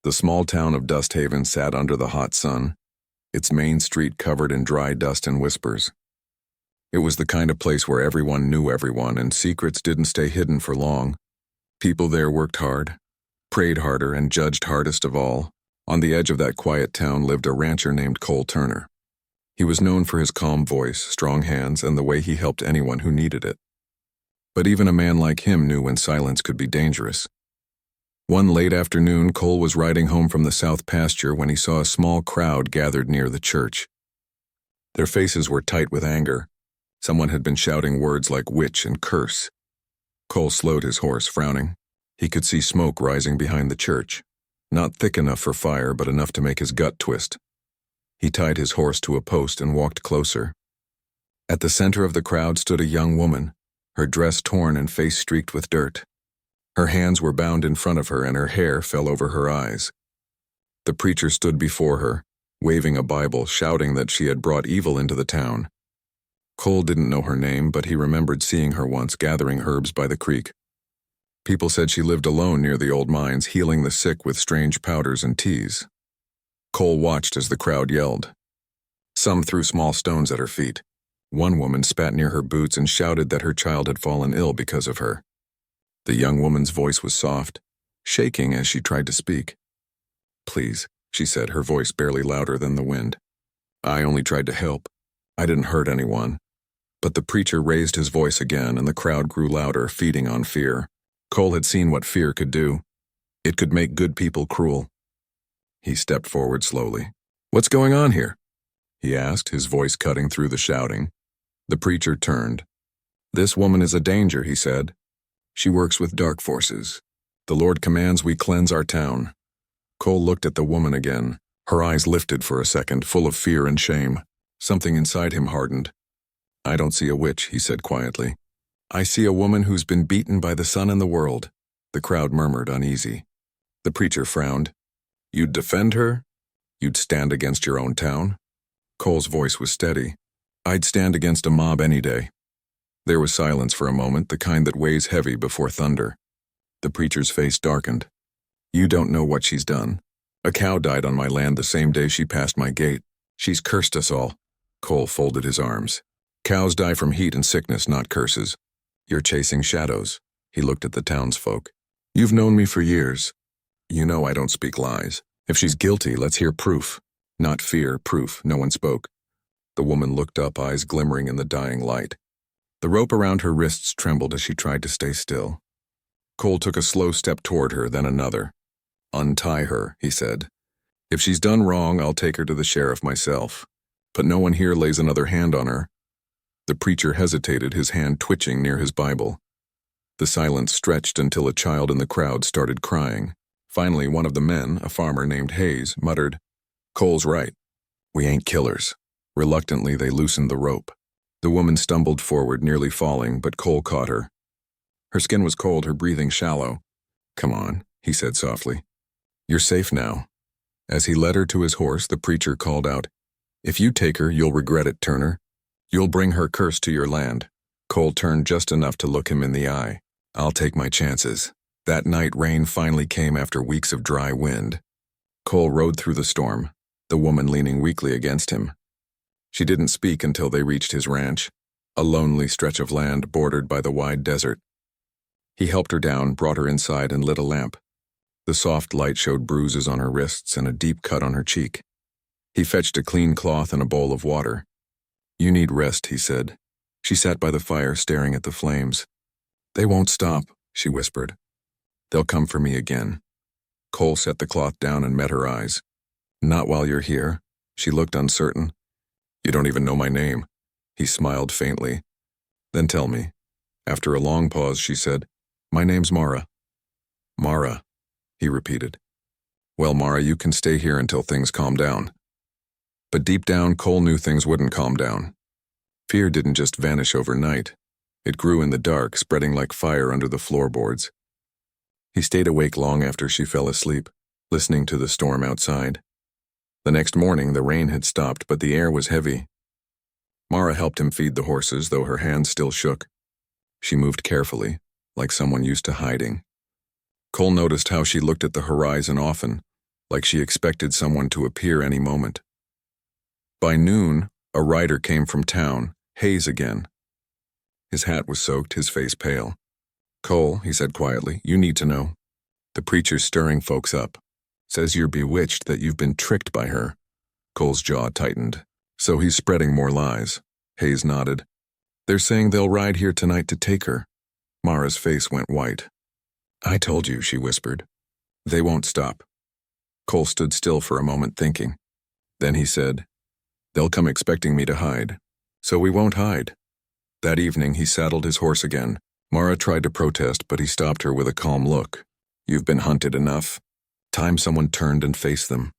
The small town of Dust Haven sat under the hot sun, its main street covered in dry dust and whispers. It was the kind of place where everyone knew everyone and secrets didn't stay hidden for long. People there worked hard, prayed harder, and judged hardest of all. On the edge of that quiet town lived a rancher named Cole Turner. He was known for his calm voice, strong hands, and the way he helped anyone who needed it. But even a man like him knew when silence could be dangerous. One late afternoon, Cole was riding home from the south pasture when he saw a small crowd gathered near the church. Their faces were tight with anger. Someone had been shouting words like witch and curse. Cole slowed his horse, frowning. He could see smoke rising behind the church. Not thick enough for fire, but enough to make his gut twist. He tied his horse to a post and walked closer. At the center of the crowd stood a young woman, her dress torn and face streaked with dirt. Her hands were bound in front of her and her hair fell over her eyes. The preacher stood before her, waving a Bible, shouting that she had brought evil into the town. Cole didn't know her name, but he remembered seeing her once gathering herbs by the creek. People said she lived alone near the old mines, healing the sick with strange powders and teas. Cole watched as the crowd yelled. Some threw small stones at her feet. One woman spat near her boots and shouted that her child had fallen ill because of her. The young woman's voice was soft, shaking as she tried to speak. "Please," she said, her voice barely louder than the wind. "I only tried to help. I didn't hurt anyone." But the preacher raised his voice again, and the crowd grew louder, feeding on fear. Cole had seen what fear could do. It could make good people cruel. He stepped forward slowly. "What's going on here?" he asked, his voice cutting through the shouting. The preacher turned. "This woman is a danger," he said. "She works with dark forces. The Lord commands we cleanse our town." Cole looked at the woman again. Her eyes lifted for a second, full of fear and shame. Something inside him hardened. "I don't see a witch," he said quietly. "I see a woman who's been beaten by the sun and the world." The crowd murmured, uneasy. The preacher frowned. "You'd defend her? You'd stand against your own town?" Cole's voice was steady. "I'd stand against a mob any day." There was silence for a moment, the kind that weighs heavy before thunder. The preacher's face darkened. "You don't know what she's done. A cow died on my land the same day she passed my gate. She's cursed us all." Cole folded his arms. "Cows die from heat and sickness, not curses. You're chasing shadows." He looked at the townsfolk. "You've known me for years. You know I don't speak lies. If she's guilty, let's hear proof." Not fear, proof. No one spoke. The woman looked up, eyes glimmering in the dying light. The rope around her wrists trembled as she tried to stay still. Cole took a slow step toward her, then another. "Untie her," he said. "If she's done wrong, I'll take her to the sheriff myself. But no one here lays another hand on her." The preacher hesitated, his hand twitching near his Bible. The silence stretched until a child in the crowd started crying. Finally, one of the men, a farmer named Hayes, muttered, "Cole's right. We ain't killers." Reluctantly, they loosened the rope. The woman stumbled forward, nearly falling, but Cole caught her. Her skin was cold, her breathing shallow. "Come on," he said softly. "You're safe now." As he led her to his horse, the preacher called out, "If you take her, you'll regret it, Turner. You'll bring her curse to your land." Cole turned just enough to look him in the eye. "I'll take my chances." That night, rain finally came after weeks of dry wind. Cole rode through the storm, the woman leaning weakly against him. She didn't speak until they reached his ranch, a lonely stretch of land bordered by the wide desert. He helped her down, brought her inside, and lit a lamp. The soft light showed bruises on her wrists and a deep cut on her cheek. He fetched a clean cloth and a bowl of water. "You need rest," he said. She sat by the fire, staring at the flames. "They won't stop," she whispered. "They'll come for me again." Cole set the cloth down and met her eyes. "Not while you're here." She looked uncertain. "You don't even know my name." He smiled faintly. "Then tell me." After a long pause, she said, "My name's Mara." "Mara," he repeated. "Well, Mara, you can stay here until things calm down." But deep down, Cole knew things wouldn't calm down. Fear didn't just vanish overnight. It grew in the dark, spreading like fire under the floorboards. He stayed awake long after she fell asleep, listening to the storm outside. The next morning, the rain had stopped, but the air was heavy. Mara helped him feed the horses, though her hands still shook. She moved carefully, like someone used to hiding. Cole noticed how she looked at the horizon often, like she expected someone to appear any moment. By noon, a rider came from town, Hayes again. His hat was soaked, his face pale. "Cole," he said quietly, "you need to know. The preacher's stirring folks up. Says you're bewitched, that you've been tricked by her." Cole's jaw tightened. "So he's spreading more lies." Hayes nodded. "They're saying they'll ride here tonight to take her." Mara's face went white. "I told you," she whispered. "They won't stop." Cole stood still for a moment thinking. Then he said, "They'll come expecting me to hide. So we won't hide." That evening he saddled his horse again. Mara tried to protest, but he stopped her with a calm look. "You've been hunted enough." Time someone turned and faced them.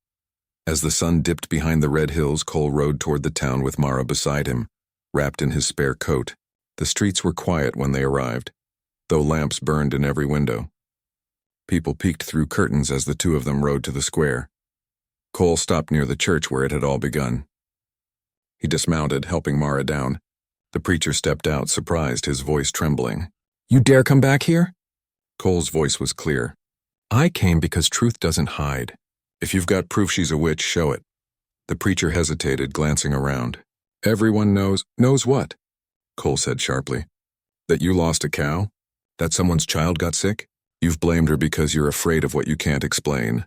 As the sun dipped behind the red hills, Cole rode toward the town with Mara beside him, wrapped in his spare coat. The streets were quiet when they arrived, though lamps burned in every window. People peeked through curtains as the two of them rode to the square. Cole stopped near the church where it had all begun. He dismounted, helping Mara down. The preacher stepped out, surprised, his voice trembling. "You dare come back here?" Cole's voice was clear. "I came because truth doesn't hide. If you've got proof she's a witch, show it." The preacher hesitated, glancing around. "Everyone knows." "Knows what?" Cole said sharply. "That you lost a cow? That someone's child got sick? You've blamed her because you're afraid of what you can't explain."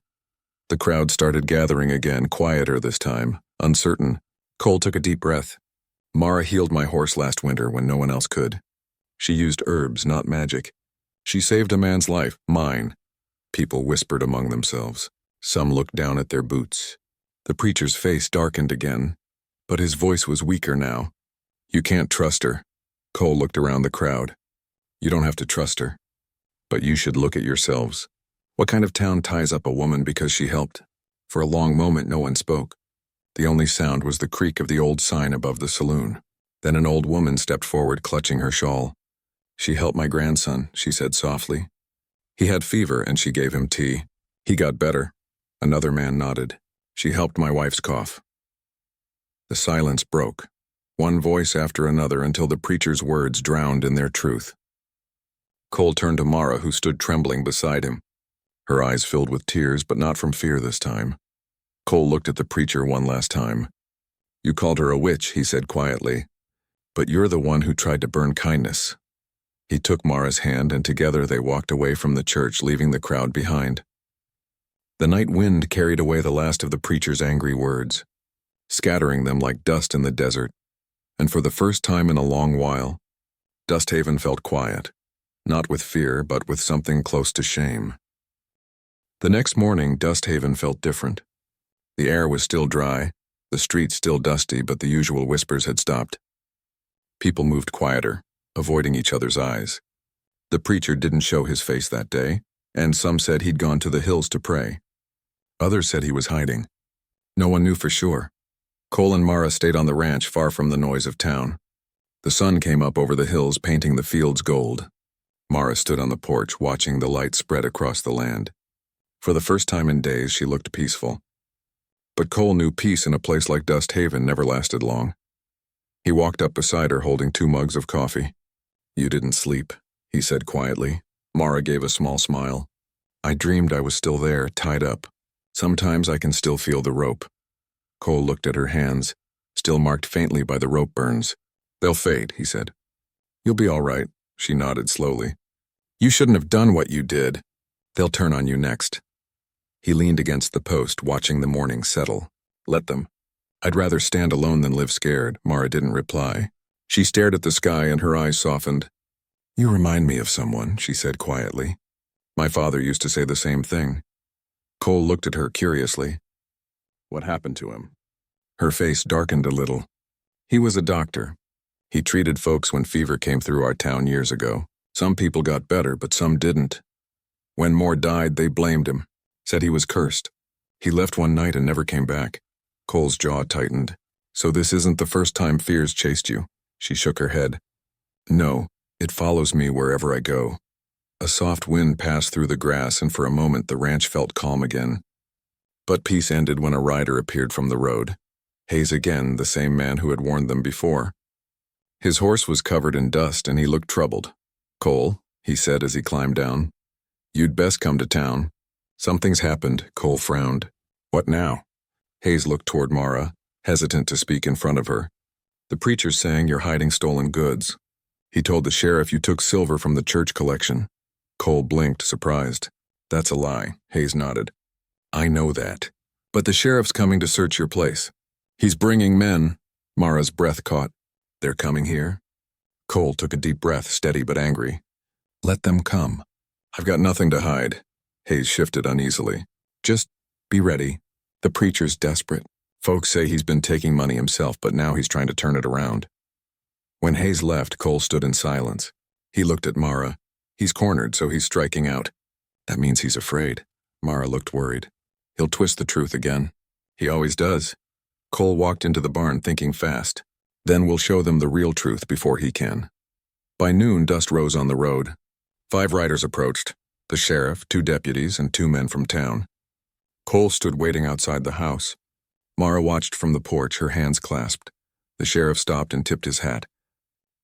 The crowd started gathering again, quieter this time, uncertain. Cole took a deep breath. "Mara healed my horse last winter when no one else could. She used herbs, not magic. She saved a man's life, mine." People whispered among themselves. Some looked down at their boots. The preacher's face darkened again, but his voice was weaker now. "You can't trust her." Cole looked around the crowd. "You don't have to trust her. But you should look at yourselves. What kind of town ties up a woman because she helped?" For a long moment no one spoke. The only sound was the creak of the old sign above the saloon. Then an old woman stepped forward, clutching her shawl. "She helped my grandson," she said softly. "He had fever and she gave him tea. He got better." Another man nodded. "She helped my wife's cough." The silence broke, one voice after another, until the preacher's words drowned in their truth. Cole turned to Mara, who stood trembling beside him. Her eyes filled with tears, but not from fear this time. Cole looked at the preacher one last time. "You called her a witch," he said quietly. "But you're the one who tried to burn kindness." He took Mara's hand, and together they walked away from the church, leaving the crowd behind. The night wind carried away the last of the preacher's angry words, scattering them like dust in the desert. And for the first time in a long while, Dusthaven felt quiet, not with fear, but with something close to shame. The next morning, Dusthaven felt different. The air was still dry, the streets still dusty, but the usual whispers had stopped. People moved quieter, avoiding each other's eyes. The preacher didn't show his face that day, and some said he'd gone to the hills to pray. Others said he was hiding. No one knew for sure. Cole and Mara stayed on the ranch, far from the noise of town. The sun came up over the hills, painting the fields gold. Mara stood on the porch, watching the light spread across the land. For the first time in days, she looked peaceful. But Cole knew peace in a place like Dusthaven never lasted long. He walked up beside her, holding 2 mugs of coffee. "You didn't sleep," he said quietly. Mara gave a small smile. "I dreamed I was still there, tied up. Sometimes I can still feel the rope." Cole looked at her hands, still marked faintly by the rope burns. "They'll fade," he said. "You'll be all right," she nodded slowly. "You shouldn't have done what you did. They'll turn on you next." He leaned against the post, watching the morning settle. "Let them. I'd rather stand alone than live scared." Mara didn't reply. She stared at the sky and her eyes softened. "You remind me of someone," she said quietly. "My father used to say the same thing." Cole looked at her curiously. "What happened to him?" Her face darkened a little. "He was a doctor. He treated folks when fever came through our town years ago. Some people got better, but some didn't. When more died, they blamed him, said he was cursed. He left one night and never came back." Cole's jaw tightened. "So this isn't the first time fears chased you?" She shook her head. "No, it follows me wherever I go." A soft wind passed through the grass, and for a moment the ranch felt calm again. But peace ended when a rider appeared from the road. Hayes again, the same man who had warned them before. His horse was covered in dust, and he looked troubled. "Cole," he said as he climbed down, "you'd best come to town." "Something's happened," Cole frowned. What now? Hayes looked toward Mara, hesitant to speak in front of her. The preacher's saying you're hiding stolen goods. He told the sheriff you took silver from the church collection. Cole blinked, surprised. That's a lie, Hayes nodded. I know that. But the sheriff's coming to search your place. He's bringing men. Mara's breath caught. They're coming here? Cole took a deep breath, steady but angry. Let them come. I've got nothing to hide. Hayes shifted uneasily. Just be ready. The preacher's desperate. Folks say he's been taking money himself, but now he's trying to turn it around. When Hayes left, Cole stood in silence. He looked at Mara. He's cornered, so he's striking out. That means he's afraid. Mara looked worried. He'll twist the truth again. He always does. Cole walked into the barn thinking fast. Then we'll show them the real truth before he can. By noon, dust rose on the road. 5 riders approached. The sheriff, 2 deputies, and 2 men from town. Cole stood waiting outside the house. Mara watched from the porch, her hands clasped. The sheriff stopped and tipped his hat.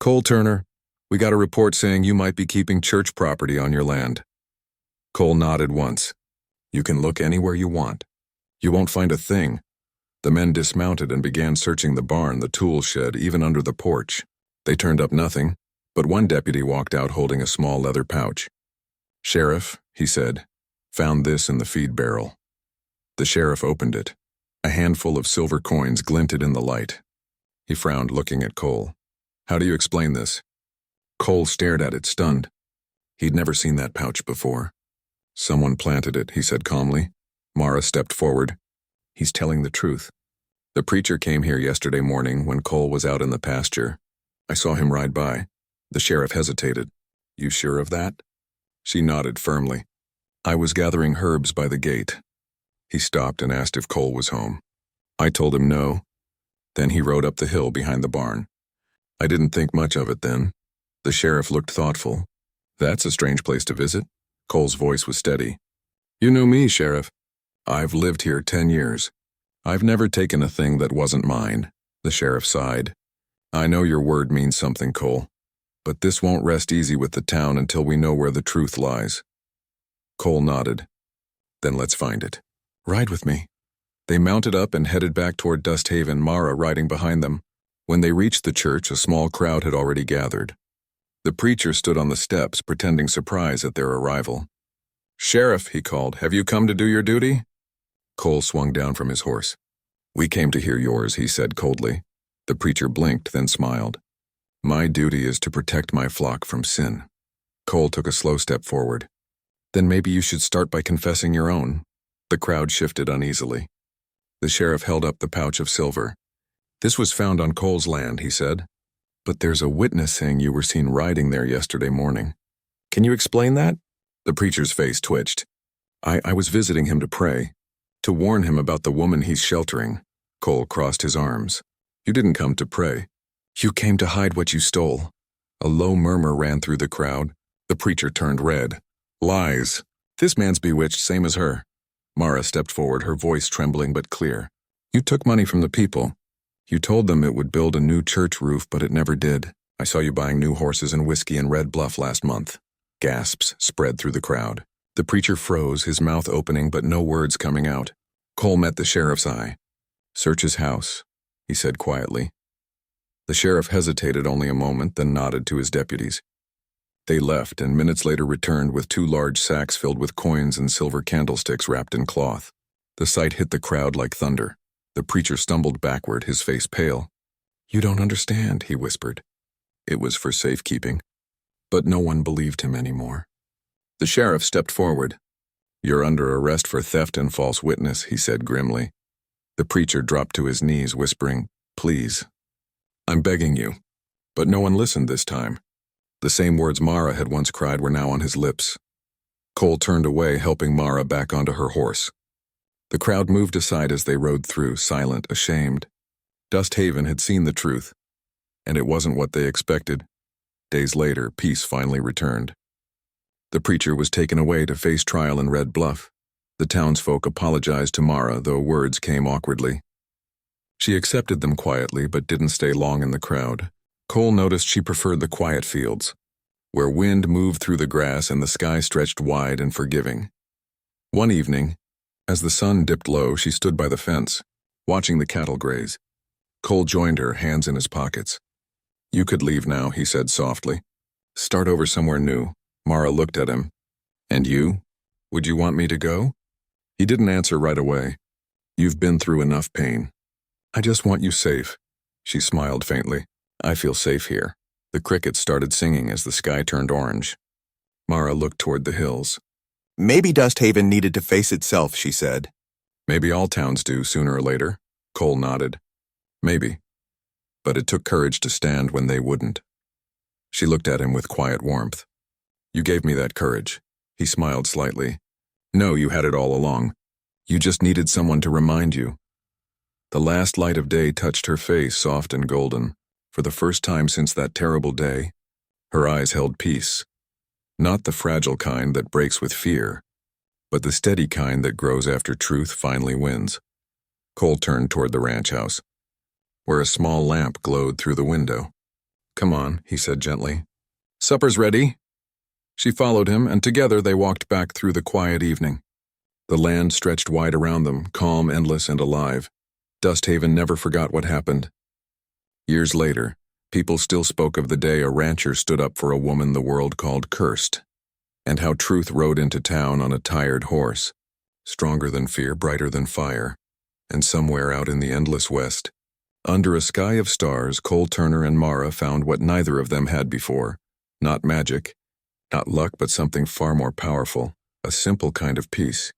Cole Turner, we got a report saying you might be keeping church property on your land. Cole nodded once. You can look anywhere you want. You won't find a thing. The men dismounted and began searching the barn, the tool shed, even under the porch. They turned up nothing, but one deputy walked out holding a small leather pouch. Sheriff, he said, found this in the feed barrel. The sheriff opened it. A handful of silver coins glinted in the light. He frowned, looking at Cole. How do you explain this? Cole stared at it, stunned. He'd never seen that pouch before. Someone planted it, he said calmly. Mara stepped forward. He's telling the truth. The preacher came here yesterday morning when Cole was out in the pasture. I saw him ride by. The sheriff hesitated. You sure of that? She nodded firmly. I was gathering herbs by the gate. He stopped and asked if Cole was home. I told him no. Then he rode up the hill behind the barn. I didn't think much of it then. The sheriff looked thoughtful. That's a strange place to visit. Cole's voice was steady. You know me, Sheriff. I've lived here 10 years. I've never taken a thing that wasn't mine. The sheriff sighed. I know your word means something, Cole. But this won't rest easy with the town until we know where the truth lies. Cole nodded. Then let's find it. Ride with me. They mounted up and headed back toward Dust Haven, Mara riding behind them. When they reached the church, a small crowd had already gathered. The preacher stood on the steps, pretending surprise at their arrival. Sheriff, he called, have you come to do your duty? Cole swung down from his horse. We came to hear yours, he said coldly. The preacher blinked, then smiled. My duty is to protect my flock from sin. Cole took a slow step forward. Then maybe you should start by confessing your own. The crowd shifted uneasily. The sheriff held up the pouch of silver. This was found on Cole's land, he said. But there's a witness saying you were seen riding there yesterday morning. Can you explain that? The preacher's face twitched. I was visiting him to pray. To warn him about the woman he's sheltering. Cole crossed his arms. You didn't come to pray. You came to hide what you stole. A low murmur ran through the crowd. The preacher turned red. Lies. This man's bewitched, same as her. Mara stepped forward, her voice trembling but clear. You took money from the people. You told them it would build a new church roof, but it never did. I saw you buying new horses and whiskey in Red Bluff last month. Gasps spread through the crowd. The preacher froze, his mouth opening but no words coming out. Cole met the sheriff's eye. Search his house, he said quietly. The sheriff hesitated only a moment, then nodded to his deputies. They left and minutes later returned with 2 large sacks filled with coins and silver candlesticks wrapped in cloth. The sight hit the crowd like thunder. The preacher stumbled backward, his face pale. You don't understand, he whispered. It was for safekeeping. But no one believed him anymore. The sheriff stepped forward. You're under arrest for theft and false witness, he said grimly. The preacher dropped to his knees, whispering, Please. I'm begging you. But no one listened this time. The same words Mara had once cried were now on his lips. Cole turned away, helping Mara back onto her horse. The crowd moved aside as they rode through, silent, ashamed. Dust Haven had seen the truth, and it wasn't what they expected. Days later, peace finally returned. The preacher was taken away to face trial in Red Bluff. The townsfolk apologized to Mara, though words came awkwardly. She accepted them quietly, but didn't stay long in the crowd. Cole noticed she preferred the quiet fields, where wind moved through the grass and the sky stretched wide and forgiving. One evening, As the sun dipped low, she stood by the fence, watching the cattle graze. Cole joined her, hands in his pockets. "You could leave now," he said softly. "Start over somewhere new." Mara looked at him. "And you? Would you want me to go?" He didn't answer right away. "You've been through enough pain. I just want you safe." She smiled faintly. "I feel safe here." The crickets started singing as the sky turned orange. Mara looked toward the hills. "Maybe Dusthaven needed to face itself," she said. "Maybe all towns do, sooner or later." Cole nodded. "Maybe. But it took courage to stand when they wouldn't." She looked at him with quiet warmth. "You gave me that courage." He smiled slightly. "No, you had it all along. You just needed someone to remind you." The last light of day touched her face, soft and golden. For the first time since that terrible day, her eyes held peace. Not the fragile kind that breaks with fear, but the steady kind that grows after truth finally wins. Cole turned toward the ranch house, where a small lamp glowed through the window. "Come on," he said gently. "Supper's ready." She followed him, and together they walked back through the quiet evening. The land stretched wide around them, calm, endless, and alive. Dusthaven never forgot what happened. Years later, people still spoke of the day a rancher stood up for a woman the world called cursed, and how truth rode into town on a tired horse, stronger than fear, brighter than fire. And somewhere out in the endless west, under a sky of stars, Cole Turner and Mara found what neither of them had before. Not magic, not luck, but something far more powerful, a simple kind of peace.